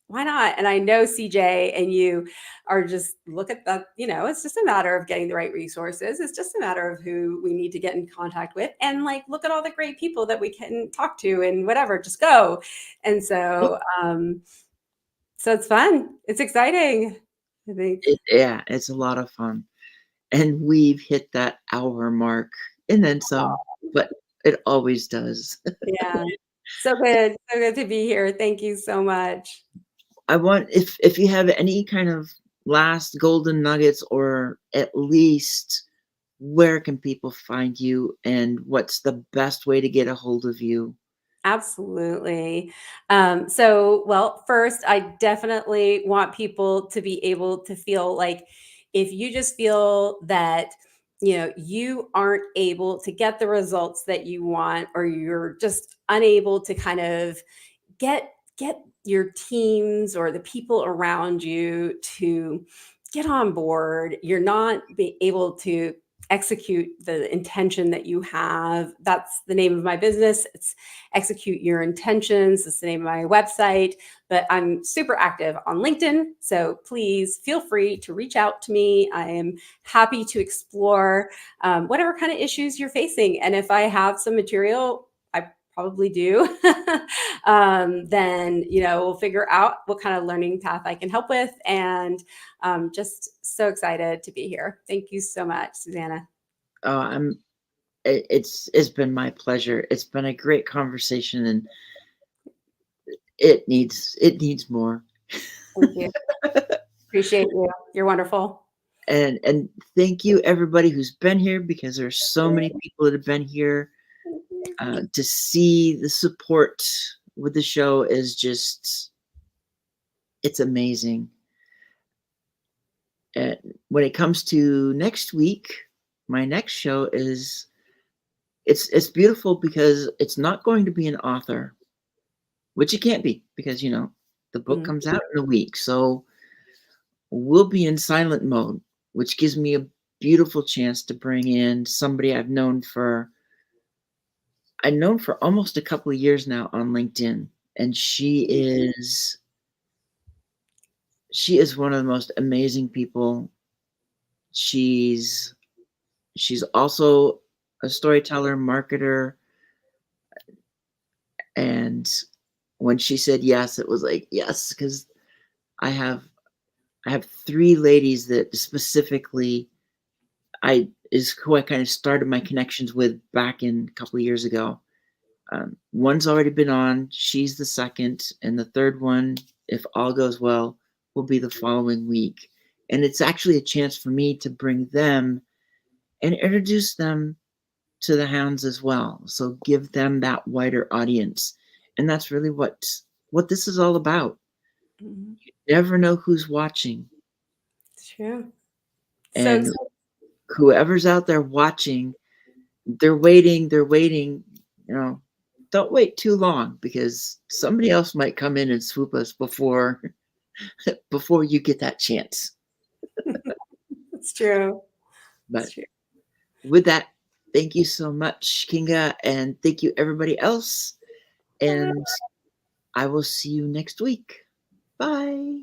Why not? And I know CJ and you are just look at that, it's just a matter of getting the right resources. It's just a matter of who we need to get in contact with and like look at all the great people that we can talk to and whatever, just go. And so it's fun. It's exciting, I think. Yeah, it's a lot of fun. And we've hit that hour mark and then some, but it always does. Yeah. So good. So good to be here. Thank you so much. I want, if you have any kind of last golden nuggets, or at least where can people find you and what's the best way to get a hold of you? Absolutely. Well, first, I definitely want people to be able to feel like if you just feel that, you aren't able to get the results that you want, or you're just unable to kind of get your teams or the people around you to get on board, you're not be able to execute the intention that you have. That's the name of my business. It's execute your intentions. It's the name of my website, but I'm super active on LinkedIn, so please feel free to reach out to me. I am happy to explore whatever kind of issues you're facing, and if I have some material, I probably do, then we'll figure out what kind of learning path I can help with. And just so excited to be here. Thank you so much, Susanna. I'm it's been my pleasure. It's been a great conversation, and it needs more. Thank you. Appreciate you. You're wonderful. And thank you everybody who's been here, because there's so many people that have been here. To see the support with the show is just, it's amazing. And when it comes to next week, my next show is, it's beautiful because it's not going to be an author, which it can't be because the book Mm. comes out in a week. So we'll be in silent mode, which gives me a beautiful chance to bring in somebody I've known for almost a couple of years now on LinkedIn, and she is one of the most amazing people. She's also a storyteller, marketer, And when she said yes, it was like, yes, because I have I have 3 ladies that specifically I is who I kind of started my connections with back in a couple of years ago. One's already been on, she's the second, and the third one, if all goes well, will be the following week. And it's actually a chance for me to bring them and introduce them to the hounds as well. So give them that wider audience. And that's really what this is all about. Mhm. You never know who's watching. It's true. So And excited. whoever's out there watching, they're waiting, you know, don't wait too long because somebody else might come in and swoop us before before you get that chance. It's true. It's But true. with that, thank you so much, Kinga, and thank you everybody else. And I will see you next week. Bye.